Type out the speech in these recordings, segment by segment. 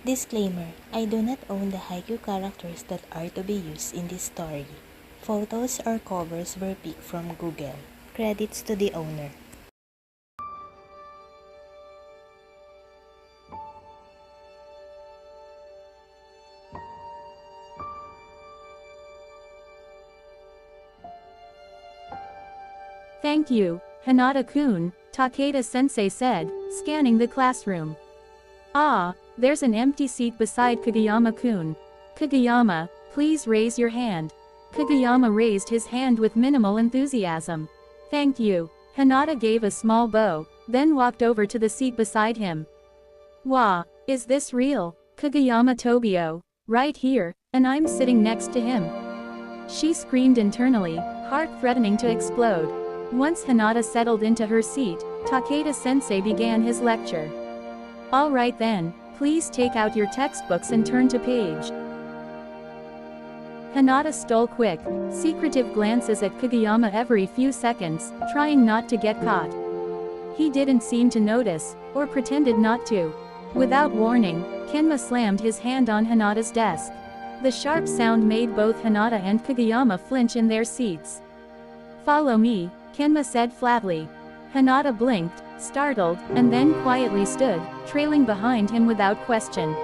Disclaimer: I do not own the haiku characters that are to be used in this story. Photos or covers were picked from Google. Credits to the owner. Thank you, Hinata-kun, Takeda-sensei said, scanning the classroom. Ah, there's an empty seat beside Kageyama-kun. Kageyama, please raise your hand. Kageyama raised his hand with minimal enthusiasm. Thank you. Hinata gave a small bow, then walked over to the seat beside him. Wah, is this real? Kageyama Tobio, right here, and I'm sitting next to him. She screamed internally, heart threatening to explode. Once Hinata settled into her seat, Takeda-sensei began his lecture. All right then, please take out your textbooks and turn to page. Hinata stole quick, secretive glances at Kageyama every few seconds, trying not to get caught. He didn't seem to notice, or pretended not to. Without warning, Kenma slammed his hand on Hinata's desk. The sharp sound made both Hinata and Kageyama flinch in their seats. Follow me, Kenma said flatly. Hinata blinked, startled, and then quietly stood, trailing behind him without question.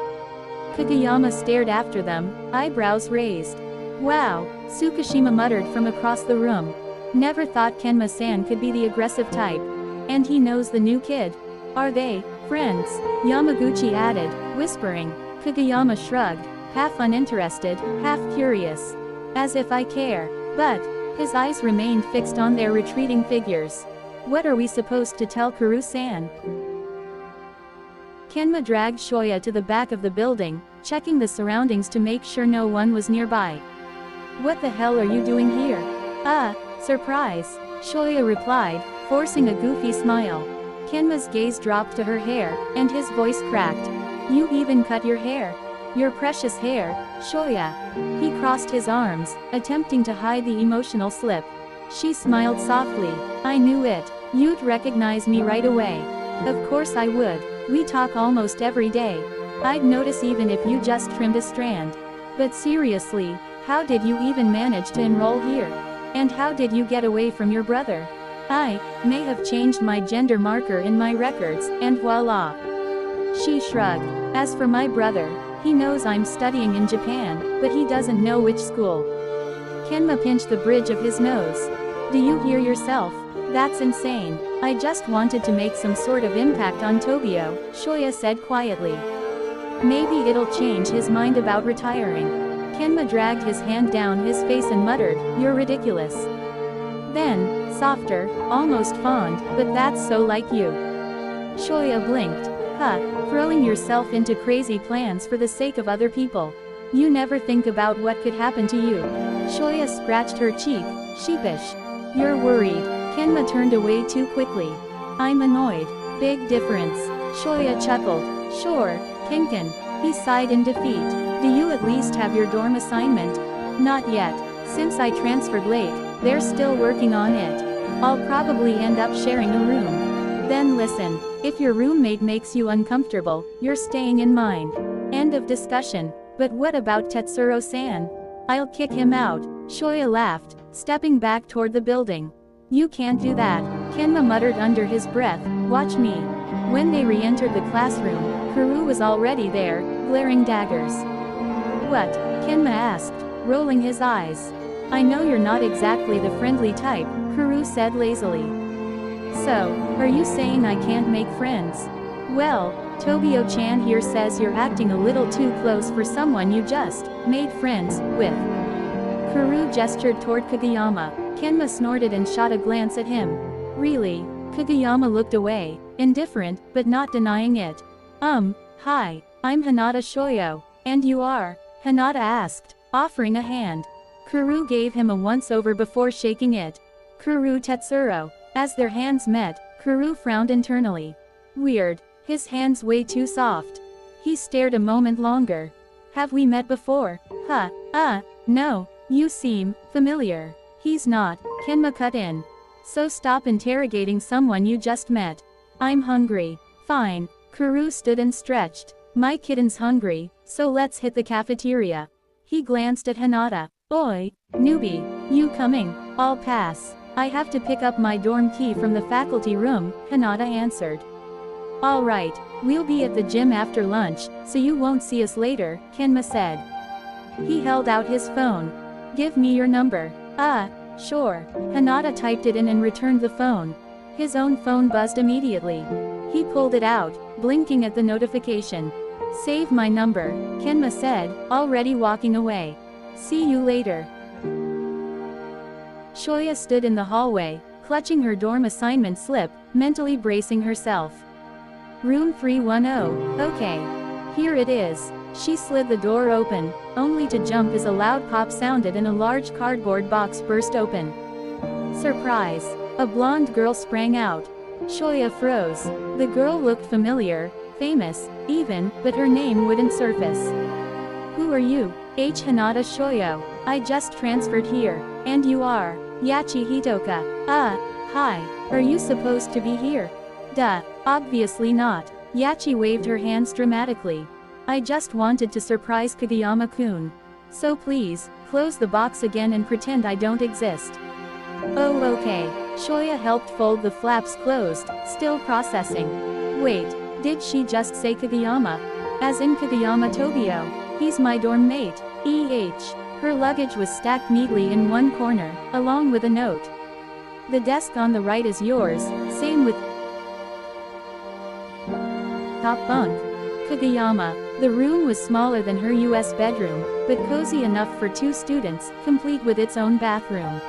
Kageyama stared after them, eyebrows raised. Wow, Tsukishima muttered from across the room. Never thought Kenma-san could be the aggressive type. And he knows the new kid. Are they friends? Yamaguchi added, whispering. Kageyama shrugged, half uninterested, half curious. As if I care. But his eyes remained fixed on their retreating figures. What are we supposed to tell Kuru-san? Kenma dragged Shoya to the back of the building, checking the surroundings to make sure no one was nearby. What the hell are you doing here? Surprise, Shoya replied, forcing a goofy smile. Kenma's gaze dropped to her hair, and his voice cracked. You even cut your hair. Your precious hair, Shoya. He crossed his arms, attempting to hide the emotional slip. She smiled softly. I knew it. You'd recognize me right away. Of course I would. We talk almost every day. I'd notice even if you just trimmed a strand. But seriously, how did you even manage to enroll here? And how did you get away from your brother? I may have changed my gender marker in my records, and voila. She shrugged. As for my brother, he knows I'm studying in Japan, but he doesn't know which school. Kenma pinched the bridge of his nose. Do you hear yourself? That's insane. I just wanted to make some sort of impact on Tobio, Shoya said quietly. Maybe it'll change his mind about retiring. Kenma dragged his hand down his face and muttered, You're ridiculous. Then, softer, almost fond, but that's so like you. Shoya blinked. Throwing yourself into crazy plans for the sake of other people. You never think about what could happen to you. Shoya scratched her cheek, sheepish. You're worried. Kenma turned away too quickly. I'm annoyed. Big difference. Shoya chuckled. Sure, Kinkin. He sighed in defeat. Do you at least have your dorm assignment? Not yet. Since I transferred late, they're still working on it. I'll probably end up sharing a room. Then listen. If your roommate makes you uncomfortable, you're staying in mine. End of discussion. But what about Tetsuro-san? I'll kick him out. Shoya laughed, stepping back toward the building. You can't do that, Kenma muttered under his breath. Watch me. When they re-entered the classroom, Kuru was already there, glaring daggers. What? Kenma asked, rolling his eyes. I know you're not exactly the friendly type, Kuru said lazily. So, are you saying I can't make friends? Well, Tobio-chan here says you're acting a little too close for someone you just made friends with. Kuru gestured toward Kageyama. Kenma snorted and shot a glance at him. Really? Kageyama looked away, indifferent, but not denying it. Hi, I'm Hinata Shoyo. And you are? Hinata asked, offering a hand. Kuru gave him a once-over before shaking it. Kuru Tetsuro. As their hands met, Kuru frowned internally. Weird. His hands way too soft. He stared a moment longer. Have we met before? No. You seem familiar. He's not, Kenma cut in. So stop interrogating someone you just met. I'm hungry. Fine. Kuru stood and stretched. My kitten's hungry, so let's hit the cafeteria. He glanced at Hinata. Oi, newbie, you coming? I'll pass. I have to pick up my dorm key from the faculty room, Hinata answered. Alright, we'll be at the gym after lunch, so you won't see us later, Kenma said. He held out his phone. Give me your number. Sure. Hinata typed it in and returned the phone. His own phone buzzed immediately. He pulled it out, blinking at the notification. Save my number, Kenma said, already walking away. See you later. Shoya stood in the hallway, clutching her dorm assignment slip, mentally bracing herself. Room 310, okay. Here it is. She slid the door open, only to jump as a loud pop sounded and a large cardboard box burst open. Surprise! A blonde girl sprang out. Shoya froze. The girl looked familiar, famous, even, but her name wouldn't surface. Who are you? Hinata Shoyo. I just transferred here. And you are? Yachi Hitoka. Hi. Are you supposed to be here? Duh, obviously not. Yachi waved her hands dramatically. I just wanted to surprise Kageyama-kun. So please, close the box again and pretend I don't exist. Oh okay. Shoya helped fold the flaps closed, still processing. Wait, did she just say Kageyama? As in Kageyama Tobio? He's my dorm mate. Her luggage was stacked neatly in one corner, along with a note. The desk on the right is yours, same with top bunk. Kageyama. The room was smaller than her US bedroom, but cozy enough for 2 students, complete with its own bathroom.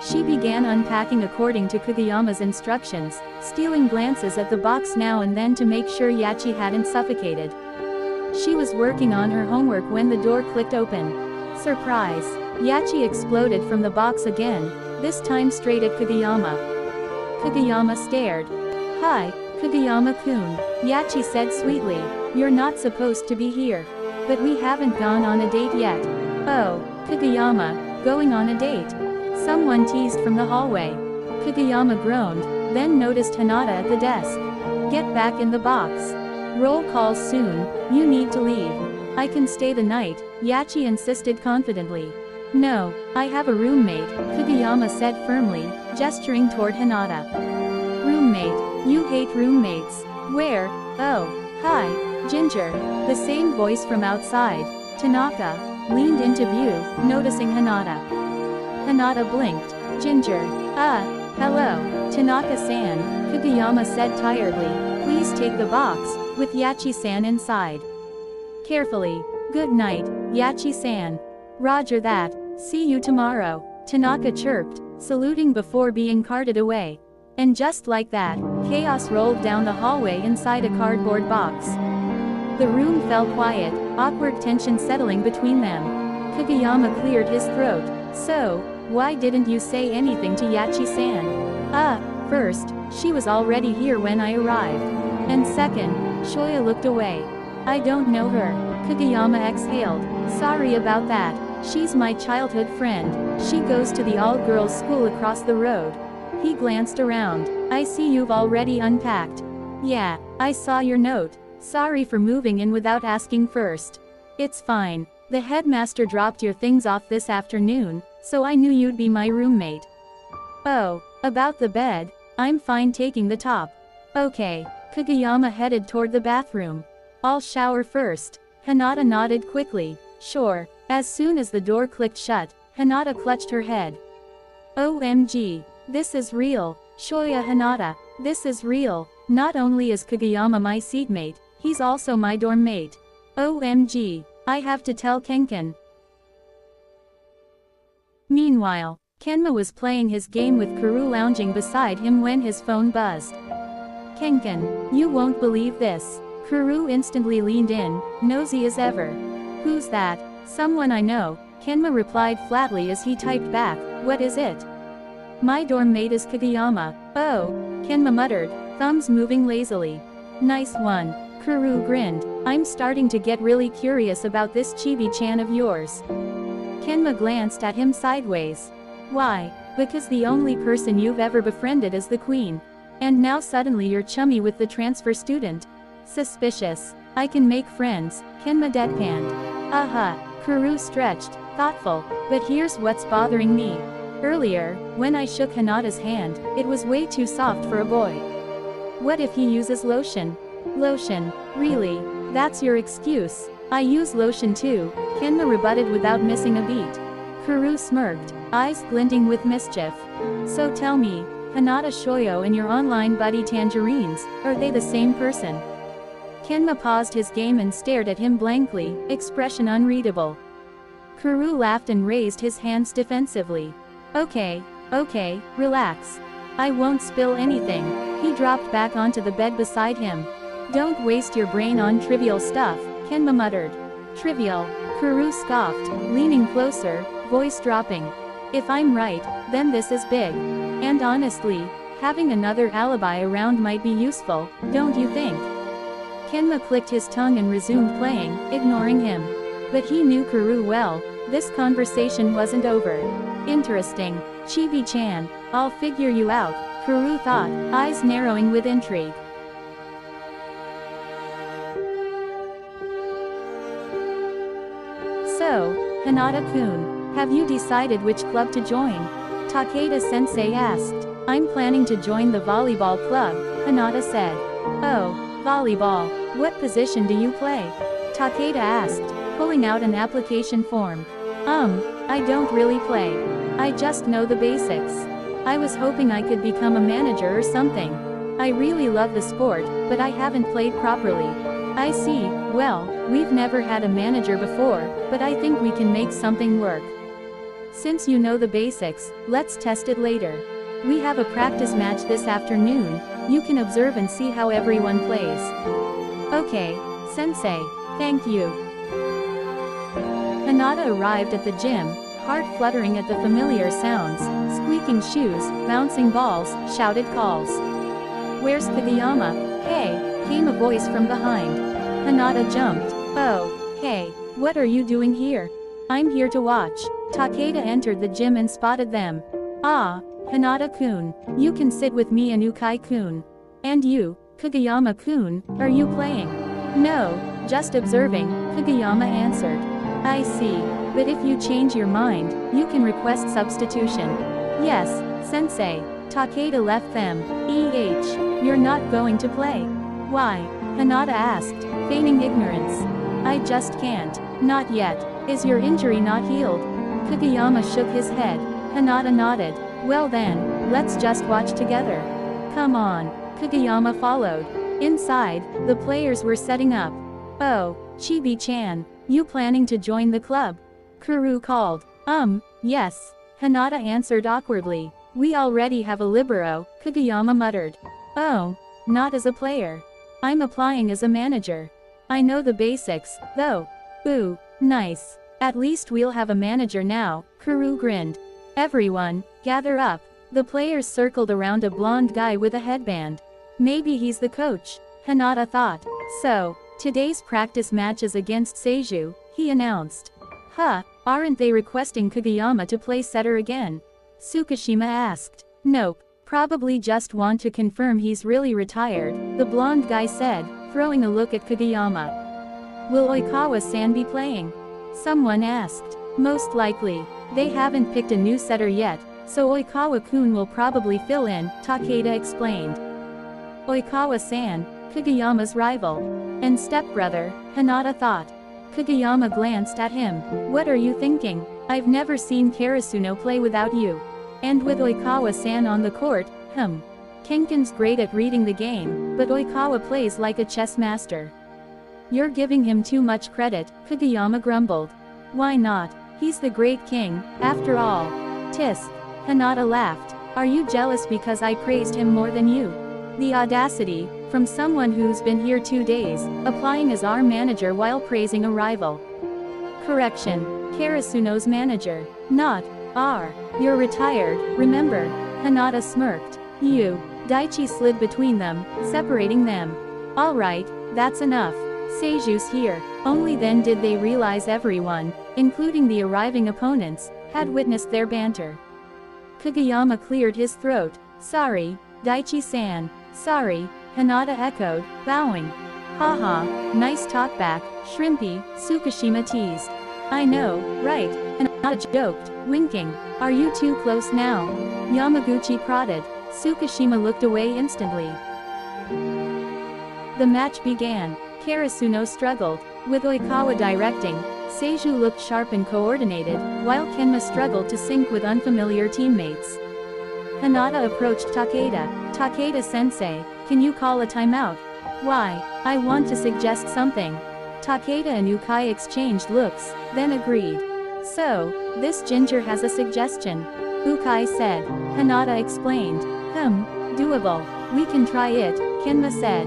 She began unpacking according to Kageyama's instructions, stealing glances at the box now and then to make sure Yachi hadn't suffocated. She was working on her homework when the door clicked open. Surprise! Yachi exploded from the box again, this time straight at Kageyama. Kageyama stared. Hi, Kageyama-kun, Yachi said sweetly. You're not supposed to be here. But we haven't gone on a date yet. Oh, Kageyama, going on a date? Someone teased from the hallway. Kageyama groaned, then noticed Hinata at the desk. Get back in the box. Roll call soon, you need to leave. I can stay the night, Yachi insisted confidently. No, I have a roommate, Kageyama said firmly, gesturing toward Hinata. Roommate, you hate roommates. Where? Oh, hi, Ginger. The same voice from outside. Tanaka leaned into view, noticing Hinata. Hinata blinked. Ginger. Hello. Tanaka-san, Kageyama said tiredly. Please take the box, with Yachi-san inside. Carefully. Good night, Yachi-san. Roger that. See you tomorrow, Tanaka chirped, saluting before being carted away. And just like that, chaos rolled down the hallway inside a cardboard box. The room fell quiet, awkward tension settling between them. Kageyama cleared his throat. So, why didn't you say anything to Yachi-san? First, she was already here when I arrived. And second, Shoya looked away. I don't know her, Kageyama exhaled. Sorry about that. She's my childhood friend. She goes to the all-girls school across the road. He glanced around. I see you've already unpacked. Yeah, I saw your note. Sorry for moving in without asking first. It's fine. The headmaster dropped your things off this afternoon, so I knew you'd be my roommate. Oh, about the bed, I'm fine taking the top. Okay. Kageyama headed toward the bathroom. I'll shower first. Hinata nodded quickly. Sure. As soon as the door clicked shut, Hinata clutched her head. OMG. This is real. Shoya Hinata. This is real. Not only is Kageyama my seatmate, he's also my dorm mate. OMG. I have to tell Kenken. Meanwhile, Kenma was playing his game with Kuru lounging beside him when his phone buzzed. Kenken, you won't believe this. Kuru instantly leaned in, nosy as ever. Who's that? Someone I know, Kenma replied flatly as he typed back, what is it? My dorm mate is Kageyama. Oh, Kenma muttered, thumbs moving lazily. Nice one. Kuru grinned. I'm starting to get really curious about this chibi-chan of yours. Kenma glanced at him sideways. Why? Because the only person you've ever befriended is the queen. And now suddenly you're chummy with the transfer student. Suspicious. I can make friends, Kenma deadpanned. Aha, Kuru stretched, thoughtful, but here's what's bothering me. Earlier, when I shook Hinata's hand, it was way too soft for a boy. What if he uses lotion? Lotion, really? That's your excuse? I use lotion too, Kenma rebutted without missing a beat. Kuru smirked, eyes glinting with mischief. So tell me, Hinata Shoyo and your online buddy Tangerines, are they the same person? Kenma paused his game and stared at him blankly, expression unreadable. Kuru laughed and raised his hands defensively. Okay, relax. I won't spill anything. He dropped back onto the bed beside him. Don't waste your brain on trivial stuff, Kenma muttered. Trivial, Kuru scoffed, leaning closer, voice dropping. If I'm right, then this is big. And honestly, having another alibi around might be useful, don't you think? Kenma clicked his tongue and resumed playing, ignoring him. But he knew Kuru well, this conversation wasn't over. Interesting, Chibi-chan, I'll figure you out, Kuru thought, eyes narrowing with intrigue. So, Hinata-kun, have you decided which club to join? Takeda-sensei asked. I'm planning to join the volleyball club, Hinata said. Oh, volleyball, what position do you play? Takeda asked, pulling out an application form. I don't really play. I just know the basics. I was hoping I could become a manager or something. I really love the sport, but I haven't played properly. I see, well, we've never had a manager before, but I think we can make something work. Since you know the basics, let's test it later. We have a practice match this afternoon, you can observe and see how everyone plays. Okay, sensei, thank you. Hinata arrived at the gym, heart fluttering at the familiar sounds, squeaking shoes, bouncing balls, shouted calls. Where's Kageyama? Hey, came a voice from behind. Hinata jumped. Oh, hey, what are you doing here? I'm here to watch. Takeda entered the gym and spotted them. Ah, Hinata-kun, you can sit with me and Ukai-kun. And you, Kageyama-kun, are you playing? No, just observing, Kageyama answered. I see, but if you change your mind, you can request substitution. Yes, sensei. Takeda left them. You're not going to play. Why? Hinata asked, feigning ignorance. I just can't. Not yet. Is your injury not healed? Kageyama shook his head. Hinata nodded. Well then, let's just watch together. Come on. Kageyama followed. Inside, the players were setting up. Oh, Chibi-chan, you planning to join the club? Kuru called. Yes. Hinata answered awkwardly. We already have a libero, Kageyama muttered. Oh, not as a player. I'm applying as a manager. I know the basics, though. Ooh, nice. At least we'll have a manager now, Kuru grinned. Everyone, gather up. The players circled around a blonde guy with a headband. Maybe he's the coach, Hinata thought. So, today's practice match is against Seiju, he announced. Huh, aren't they requesting Kageyama to play setter again? Tsukishima asked. Nope, probably just want to confirm he's really retired, the blonde guy said, throwing a look at Kageyama. Will Oikawa-san be playing? Someone asked. Most likely. They haven't picked a new setter yet, so Oikawa-kun will probably fill in, Takeda explained. Oikawa-san, Kageyama's rival. And stepbrother, Hinata thought. Kageyama glanced at him. What are you thinking? I've never seen Karasuno play without you. And with Oikawa-san on the court, Kenken's great at reading the game, but Oikawa plays like a chess master. You're giving him too much credit, Kageyama grumbled. Why not? He's the great king, after all. Tisk. Hinata laughed. Are you jealous because I praised him more than you? The audacity, from someone who's been here 2 days, applying as our manager while praising a rival. Correction. Karasuno's manager. Not our. You're retired, remember? Hinata smirked. You. Daichi slid between them, separating them. Alright, that's enough. Seiju's here. Only then did they realize everyone, including the arriving opponents, had witnessed their banter. Kageyama cleared his throat. Sorry, Daichi-san. Sorry, Hinata echoed, bowing. Haha, nice talkback, Shrimpy, Tsukishima teased. I know, right, Hinata joked, winking. Are you too close now? Yamaguchi prodded. Tsukishima looked away instantly. The match began. Karasuno struggled, with Oikawa directing. Seiju looked sharp and coordinated, while Kenma struggled to sync with unfamiliar teammates. Hinata approached Takeda. Takeda-sensei, can you call a timeout? Why, I want to suggest something. Takeda and Ukai exchanged looks, then agreed. So, this ginger has a suggestion. Ukai said. Hinata explained. Doable. We can try it, Kenma said.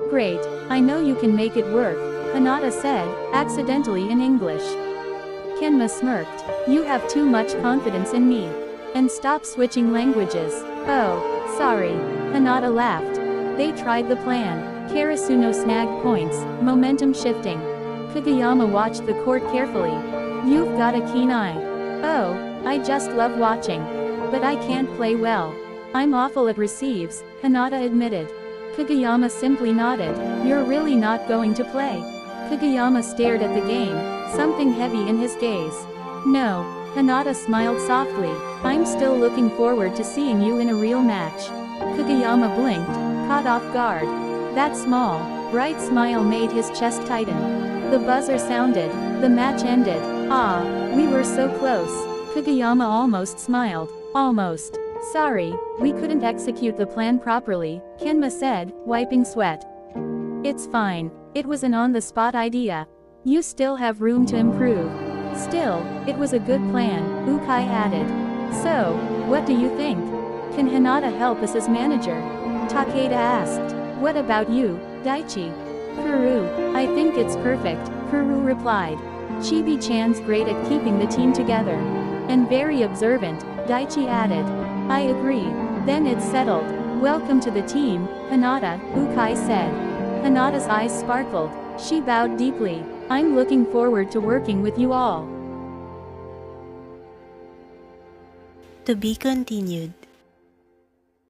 Great, I know you can make it work, Hinata said, accidentally in English. Kenma smirked. You have too much confidence in me. And stop switching languages. Oh, sorry. Hinata laughed. They tried the plan. Karasuno snagged points, momentum shifting. Kageyama watched the court carefully. You've got a keen eye. Oh, I just love watching. But I can't play well. I'm awful at receives, Hinata admitted. Kageyama simply nodded. You're really not going to play? Kageyama stared at the game, something heavy in his gaze. No, Hinata smiled softly. I'm still looking forward to seeing you in a real match. Kageyama blinked, caught off guard. That small, bright smile made his chest tighten. The buzzer sounded. The match ended. Ah, we were so close. Kageyama almost smiled. Almost. Sorry, we couldn't execute the plan properly, Kenma said, wiping sweat. It's fine. It was an on-the-spot idea. You still have room to improve. Still, it was a good plan, Ukai added. So, what do you think? Can Hinata help us as manager? Takeda asked. What about you, Daichi? Kuru, I think it's perfect, Kuru replied. Chibi-chan's great at keeping the team together. And very observant, Daichi added. I agree. Then it's settled. Welcome to the team, Hinata, Ukai said. Hinata's eyes sparkled. She bowed deeply. I'm looking forward to working with you all. To be continued.